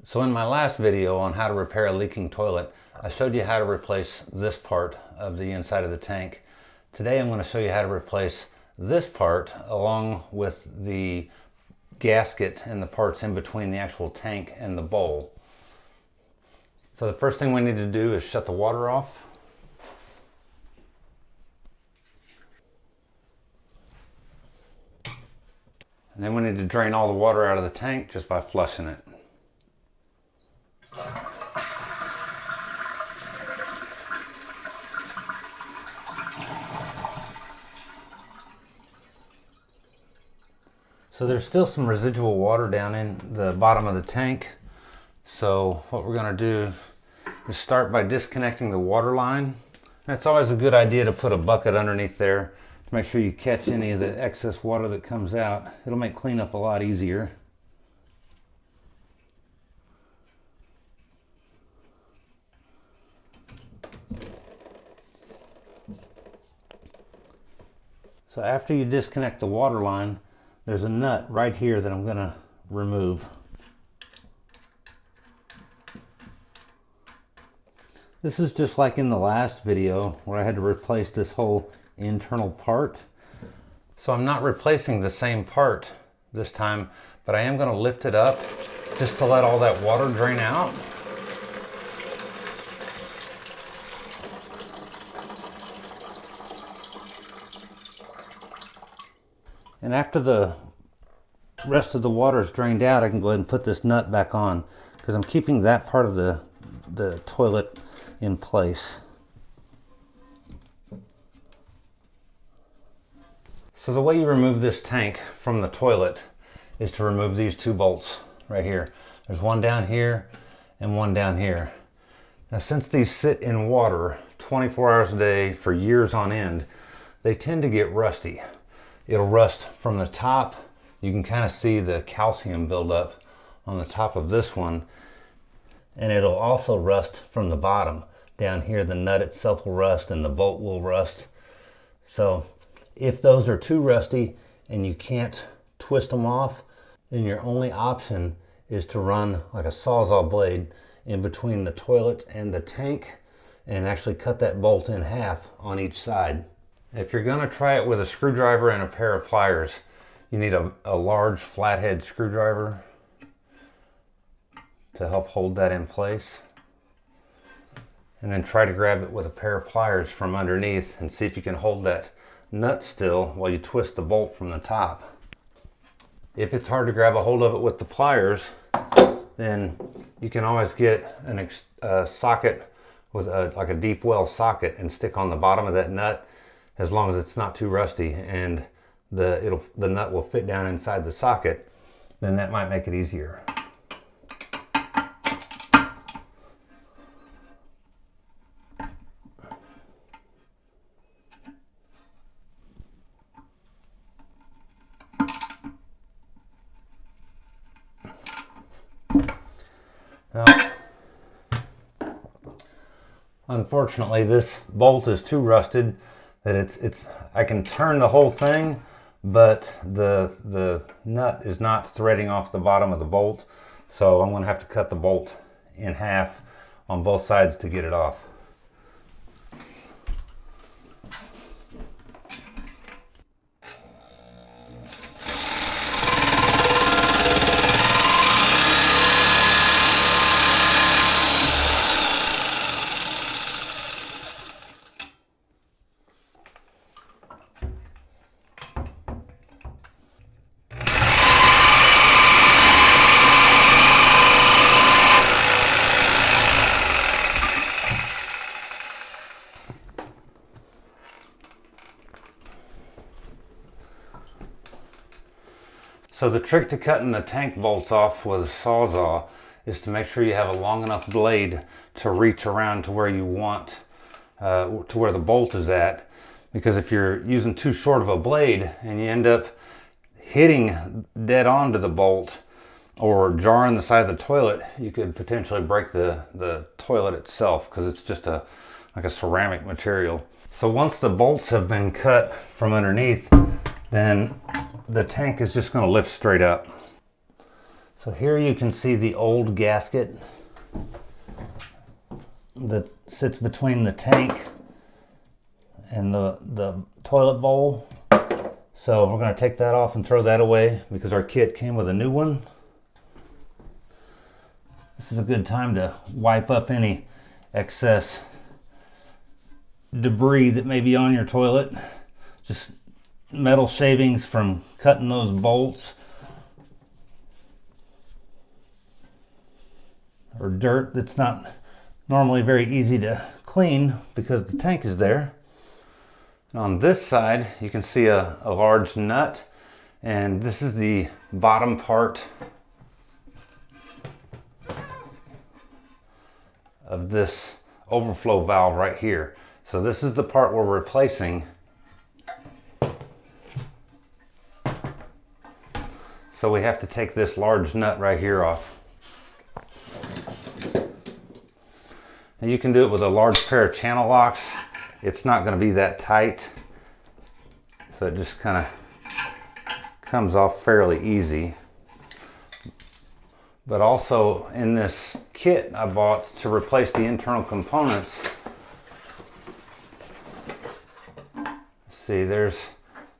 So in my last video on how to repair a leaking toilet, I showed you how to replace this part of the inside of the tank. Today I'm going to show you how to replace this part along with the gasket and the parts in between the actual tank and the bowl. So the first thing we need to do is shut the water off. And then we need to drain all the water out of the tank just by flushing it. So there's still some residual water down in the bottom of the tank. So what we're going to do is start by disconnecting the water line. And it's always a good idea to put a bucket underneath there to make sure you catch any of the excess water that comes out. It'll make cleanup a lot easier. So after you disconnect the water line, there's a nut right here that I'm going to remove. This is just like in the last video where I had to replace this whole internal part. So I'm not replacing the same part this time, but I am going to lift it up just to let all that water drain out. And after the rest of the water is drained out, I can go ahead and put this nut back on because I'm keeping that part of the toilet in place. So the way you remove this tank from the toilet is to remove these two bolts right here. There's one down here and one down here. Now since these sit in water 24 hours a day for years on end, they tend to get rusty. It'll rust from the top. You can kind of see the calcium buildup on the top of this one. And it'll also rust from the bottom. Down here, the nut itself will rust and the bolt will rust. So if those are too rusty and you can't twist them off, then your only option is to run like a Sawzall blade in between the toilet and the tank and actually cut that bolt in half on each side. If you're going to try it with a screwdriver and a pair of pliers, you need a large flathead screwdriver to help hold that in place. And then try to grab it with a pair of pliers from underneath and see if you can hold that nut still while you twist the bolt from the top. If it's hard to grab a hold of it with the pliers, then you can always get a socket with like a deep well socket and stick on the bottom of that nut, as long as it's not too rusty and the nut will fit down inside the socket. Then that might make it easier. Now, unfortunately, this bolt is too rusted that I can turn the whole thing, but the nut is not threading off the bottom of the bolt. So I'm going to have to cut the bolt in half on both sides to get it off. So the trick to cutting the tank bolts off with a Sawzall is to make sure you have a long enough blade to reach around to where you want, to where the bolt is at. Because if you're using too short of a blade and you end up hitting dead onto the bolt or jarring the side of the toilet, you could potentially break the toilet itself because it's just like a ceramic material. So once the bolts have been cut from underneath, then the tank is just going to lift straight up. So here you can see the old gasket that sits between the tank and the toilet bowl. So we're going to take that off and throw that away because our kit came with a new one. This is a good time to wipe up any excess debris that may be on your toilet. Just metal shavings from cutting those bolts, or dirt that's not normally very easy to clean because the tank is there. And on this side you can see a large nut, and this is the bottom part of this overflow valve right here. So this is the part we're replacing. So we have to take this large nut right here off. And you can do it with a large pair of channel locks. It's not going to be that tight. So it just kind of comes off fairly easy. But also in this kit I bought to replace the internal components, see, there's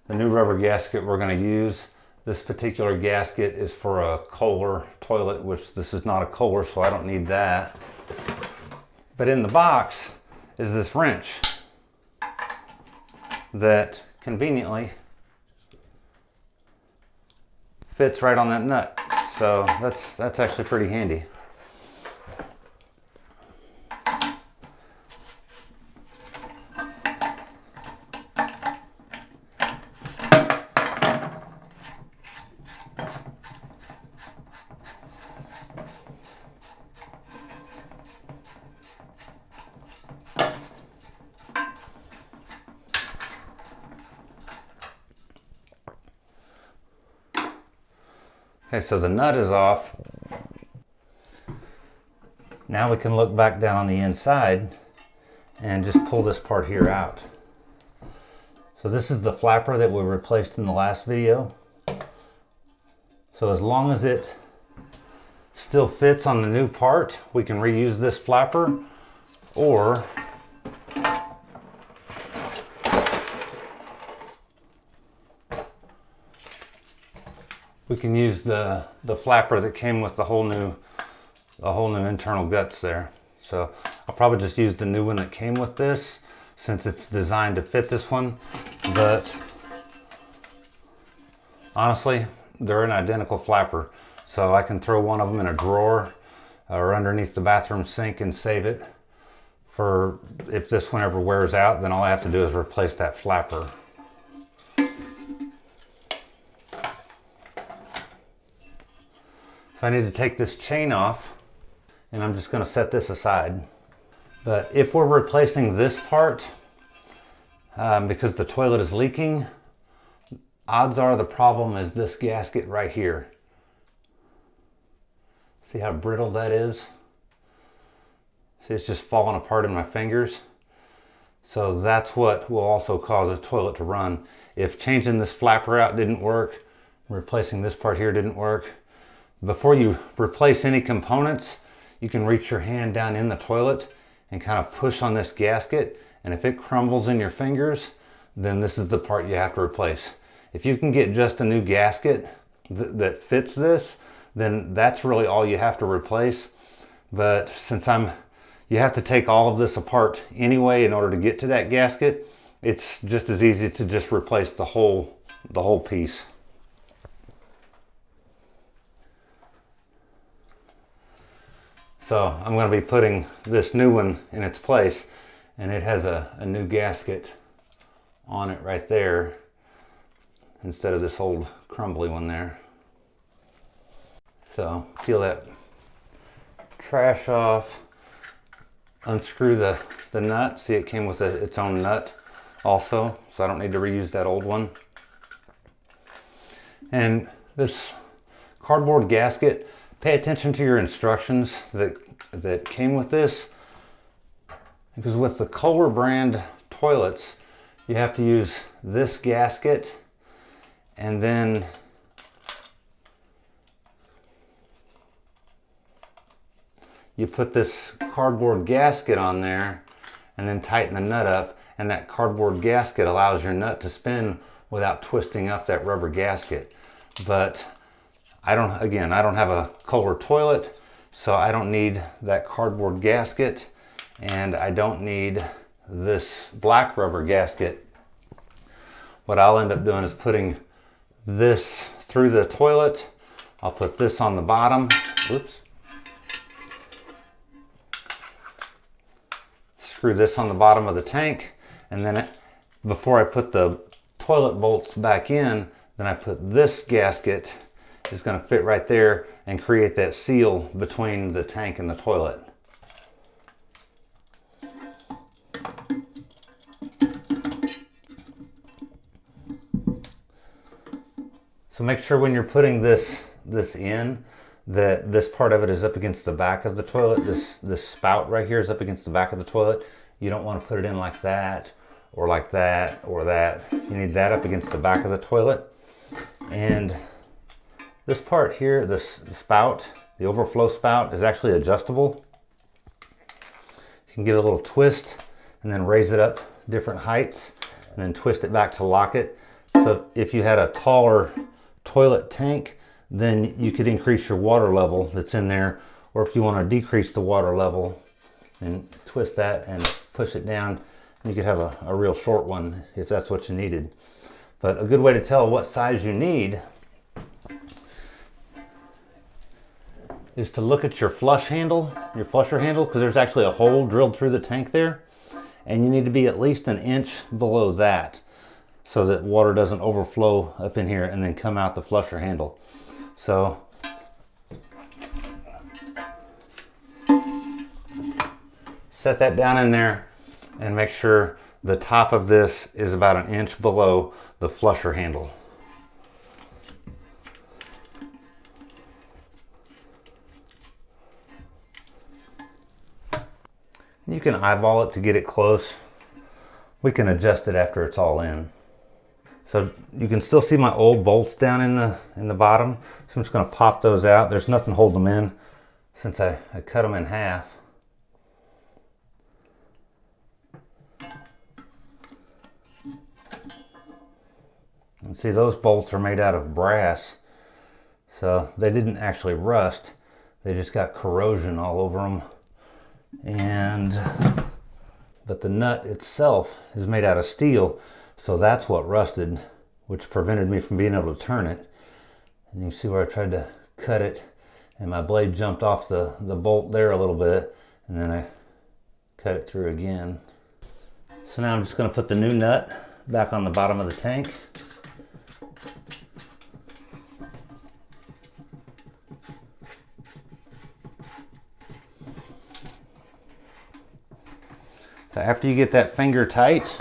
the new rubber gasket we're going to use. This particular gasket is for a Kohler toilet, which this is not a Kohler, so I don't need that. But in the box is this wrench that conveniently fits right on that nut. So that's actually pretty handy. Okay, so the nut is off. Now we can look back down on the inside and just pull this part here out. So this is the flapper that we replaced in the last video. So as long as it still fits on the new part, we can reuse this flapper, or we can use the flapper that came with the whole new internal guts there. So I'll probably just use the new one that came with this since it's designed to fit this one. But honestly, they're an identical flapper. So I can throw one of them in a drawer or underneath the bathroom sink and save it for if this one ever wears out, then all I have to do is replace that flapper. I need to take this chain off, and I'm just going to set this aside. But if we're replacing this part because the toilet is leaking, odds are the problem is this gasket right here. See how brittle that is? See, it's just falling apart in my fingers. So that's what will also cause a toilet to run. If changing this flapper out didn't work, replacing this part here didn't work, before you replace any components, you can reach your hand down in the toilet and kind of push on this gasket, and if it crumbles in your fingers, then this is the part you have to replace. If you can get just a new gasket that fits this, then that's really all you have to replace. But since you have to take all of this apart anyway in order to get to that gasket, it's just as easy to just replace the whole piece. So I'm going to be putting this new one in its place, and it has a new gasket on it right there instead of this old crumbly one there. So peel that trash off, unscrew the nut. See, it came with its own nut also, so I don't need to reuse that old one. And this cardboard gasket, pay attention to your instructions that came with this, because with the Kohler brand toilets, you have to use this gasket, and then you put this cardboard gasket on there and then tighten the nut up, and that cardboard gasket allows your nut to spin without twisting up that rubber gasket. But I don't have a Kohler toilet, so I don't need that cardboard gasket, and I don't need this black rubber gasket. What I'll end up doing is putting this through the toilet. I'll put this on the bottom. Oops. Screw this on the bottom of the tank, and then before I put the toilet bolts back in, then I put this gasket. It's going to fit right there and create that seal between the tank and the toilet. So make sure when you're putting this in, that this part of it is up against the back of the toilet. This spout right here is up against the back of the toilet. You don't want to put it in like that or like that or that. You need that up against the back of the toilet. And this part here, the spout, the overflow spout, is actually adjustable. You can give it a little twist and then raise it up different heights and then twist it back to lock it. So if you had a taller toilet tank, then you could increase your water level that's in there, or if you want to decrease the water level, and twist that and push it down, you could have a real short one if that's what you needed. But a good way to tell what size you need is to look at your flusher handle, because there's actually a hole drilled through the tank there, and you need to be at least an inch below that so that water doesn't overflow up in here and then come out the flusher handle. So set that down in there and make sure the top of this is about an inch below the flusher handle. You can eyeball it to get it close. We can adjust it after it's all in. So you can still see my old bolts down in the bottom. So I'm just going to pop those out. There's nothing holding them in since I cut them in half. And see, those bolts are made out of brass. So they didn't actually rust. They just got corrosion all over them. But the nut itself is made out of steel, so that's what rusted, which prevented me from being able to turn it. And you see where I tried to cut it, and my blade jumped off the bolt there a little bit, and then I cut it through again. So now I'm just going to put the new nut back on the bottom of the tank. So after you get that finger tight,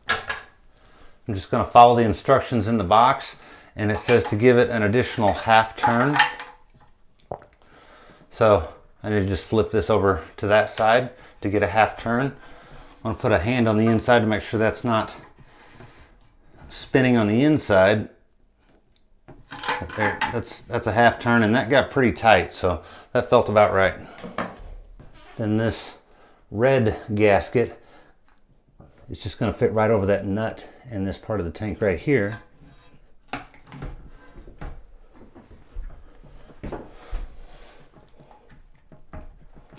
I'm just going to follow the instructions in the box, and it says to give it an additional half turn. So I need to just flip this over to that side to get a half turn. I want to put a hand on the inside to make sure that's not spinning on the inside. There, that's a half turn, and that got pretty tight, so that felt about right. Then this red gasket is just going to fit right over that nut in this part of the tank right here.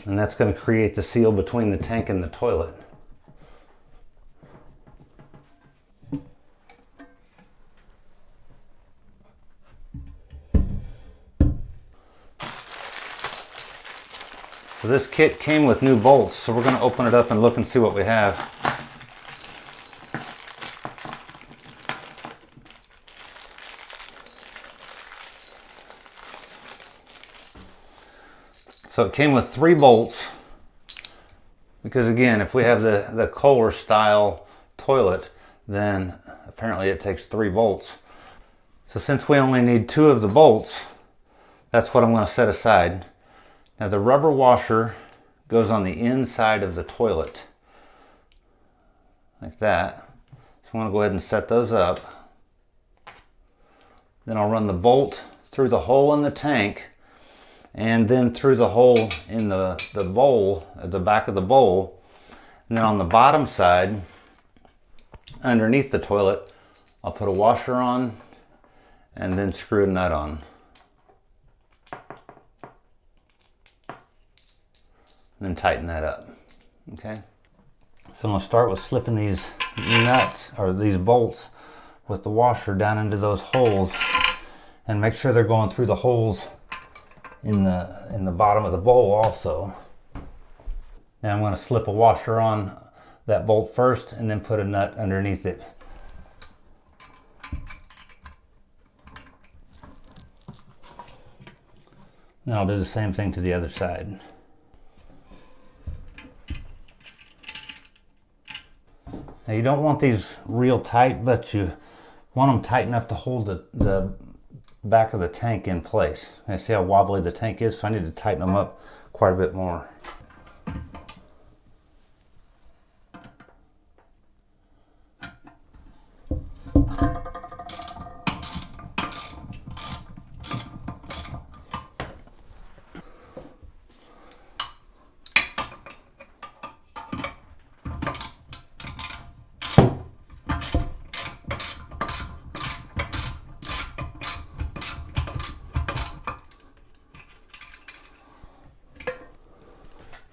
And that's going to create the seal between the tank and the toilet. So this kit came with new bolts, so we're going to open it up and look and see what we have. So it came with 3 bolts, because again, if we have the Kohler style toilet, then apparently it takes 3 bolts. So since we only need 2 of the bolts, that's what I'm going to set aside. Now the rubber washer goes on the inside of the toilet, like that. So I'm going to go ahead and set those up. Then I'll run the bolt through the hole in the tank, and then through the hole in the bowl, at the back of the bowl. And then on the bottom side, underneath the toilet, I'll put a washer on and then screw a nut on. And then tighten that up, okay? So I'm gonna start with slipping these nuts, or these bolts, with the washer down into those holes, and make sure they're going through the holes in the bottom of the bowl also. Now I'm gonna slip a washer on that bolt first and then put a nut underneath it. Then I'll do the same thing to the other side. Now you don't want these real tight, but you want them tight enough to hold the back of the tank in place. And see how wobbly the tank is, so I need to tighten them up quite a bit more.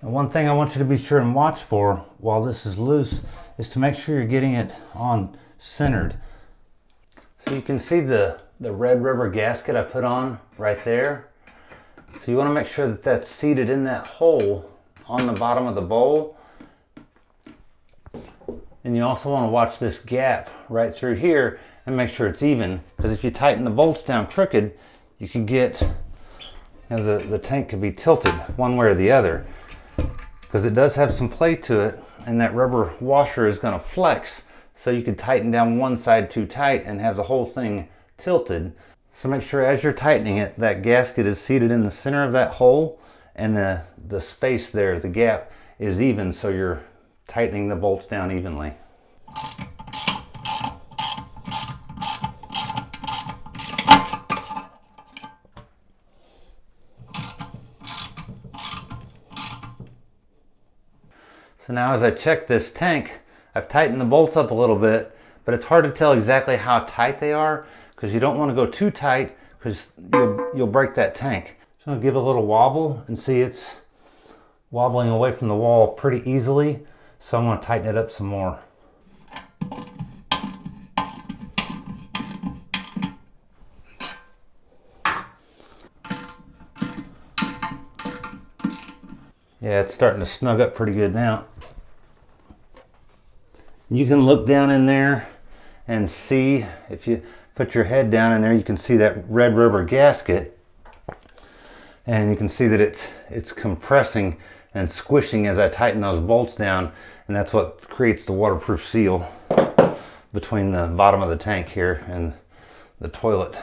And one thing I want you to be sure and watch for while this is loose is to make sure you're getting it on centered. So you can see the Red River gasket I put on right there. So you want to make sure that that's seated in that hole on the bottom of the bowl. And you also want to watch this gap right through here and make sure it's even, because if you tighten the bolts down crooked, you can get, the tank could be tilted one way or the other, because it does have some play to it, and that rubber washer is going to flex, so you could tighten down one side too tight and have the whole thing tilted. So make sure as you're tightening it, that gasket is seated in the center of that hole, and the space there, the gap, is even, so you're tightening the bolts down evenly. So now as I check this tank, I've tightened the bolts up a little bit, but it's hard to tell exactly how tight they are, because you don't want to go too tight, because you'll break that tank. So I'm going to give it a little wobble and see it's wobbling away from the wall pretty easily. So I'm going to tighten it up some more. Yeah, it's starting to snug up pretty good now. You can look down in there and see, if you put your head down in there, you can see that Red River gasket, and you can see that it's compressing and squishing as I tighten those bolts down, and that's what creates the waterproof seal between the bottom of the tank here and the toilet.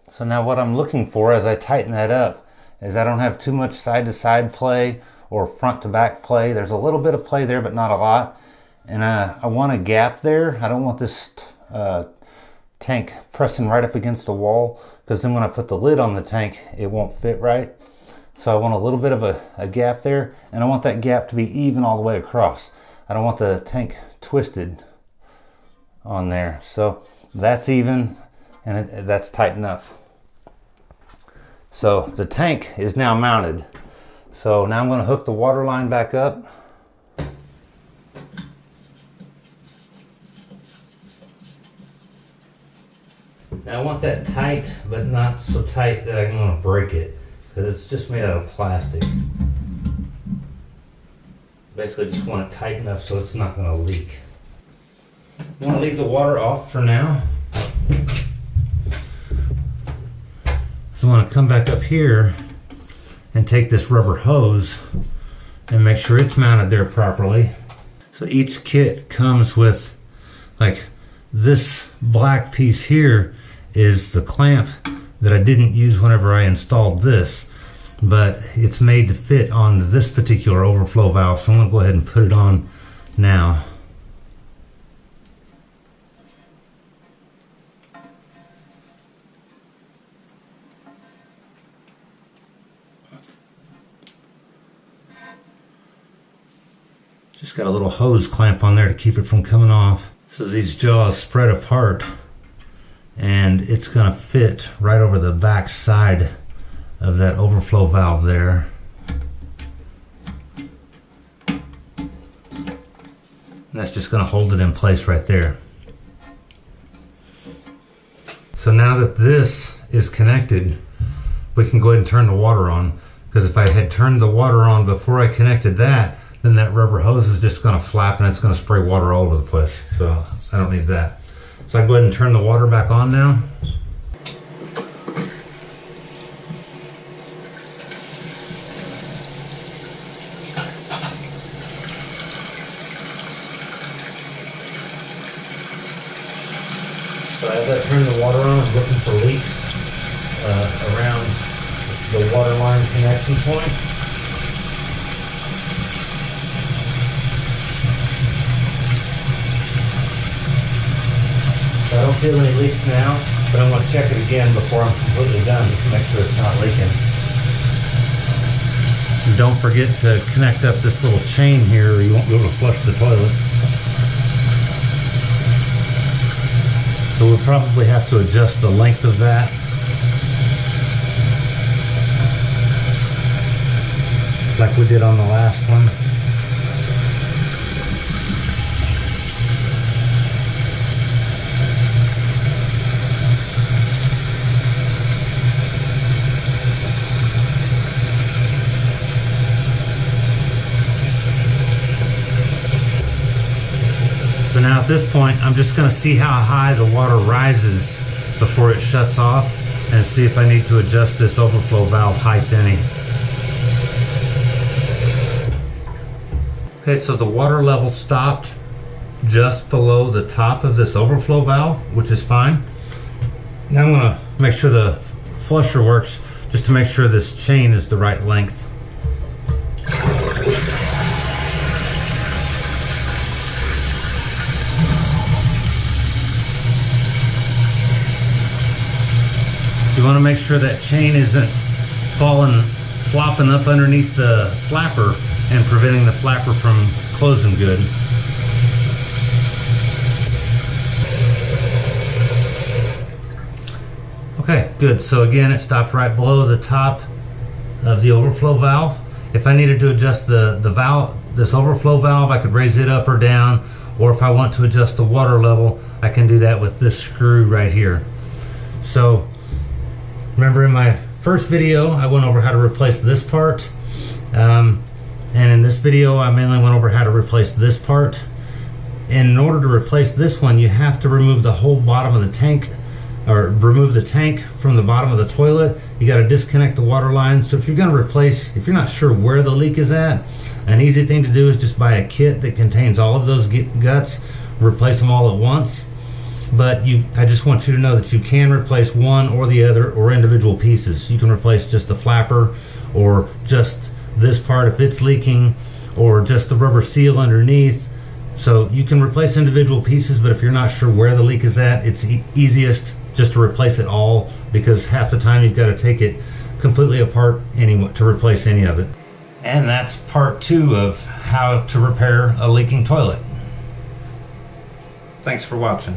So now what I'm looking for as I tighten that up is I don't have too much side to side play or front to back play. There's a little bit of play there, but not a lot. And I want a gap there. I don't want this tank pressing right up against the wall, because then when I put the lid on the tank, it won't fit right. So I want a little bit of a gap there, and I want that gap to be even all the way across. I don't want the tank twisted on there. So that's even, and that's tight enough. So the tank is now mounted. So now I'm going to hook the water line back up. Now I want that tight, but not so tight that I'm going to break it, because it's just made out of plastic. Basically just want it tight enough so it's not going to leak. I want to leave the water off for now. So I want to come back up here and take this rubber hose and make sure it's mounted there properly. So each kit comes with, like, this black piece here is the clamp that I didn't use whenever I installed this, but it's made to fit on this particular overflow valve, so I'm going to go ahead and put it on now. Just got a little hose clamp on there to keep it from coming off. So these jaws spread apart and it's gonna fit right over the back side of that overflow valve there. And that's just gonna hold it in place right there. So now that this is connected, we can go ahead and turn the water on. Because if I had turned the water on before I connected that, then that rubber hose is just gonna flap and it's gonna spray water all over the place. So I don't need that. So I can go ahead and turn the water back on now. So as I turn the water on, I'm looking for leaks around the water line connection point. So I don't feel any leaks now, but I'm going to check it again before I'm completely done just to make sure it's not leaking. And don't forget to connect up this little chain here or you won't be able to flush the toilet. So we'll probably have to adjust the length of that. Like we did on the last one. So now at this point, I'm just going to see how high the water rises before it shuts off and see if I need to adjust this overflow valve height any. Okay, so the water level stopped just below the top of this overflow valve, which is fine. Now I'm going to make sure the flusher works just to make sure this chain is the right length. You want to make sure that chain isn't flopping up underneath the flapper and preventing the flapper from closing good. Okay, good. So again, it stopped right below the top of the overflow valve. If I needed to adjust the valve, this overflow valve, I could raise it up or down, or if I want to adjust the water level, I can do that with this screw right here. So remember in my first video, I went over how to replace this part. And in this video, I mainly went over how to replace this part. And in order to replace this one, you have to remove the whole bottom of the tank, or remove the tank from the bottom of the toilet. You got to disconnect the water line. So if you're going to replace, if you're not sure where the leak is at, an easy thing to do is just buy a kit that contains all of those guts, replace them all at once. But I just want you to know that you can replace one or the other or individual pieces. You can replace just the flapper or just this part if it's leaking, or just the rubber seal underneath. So you can replace individual pieces, but if you're not sure where the leak is at, it's easiest just to replace it all, because half the time you've got to take it completely apart anyway to replace any of it. And that's part 2 of how to repair a leaking toilet. Thanks for watching.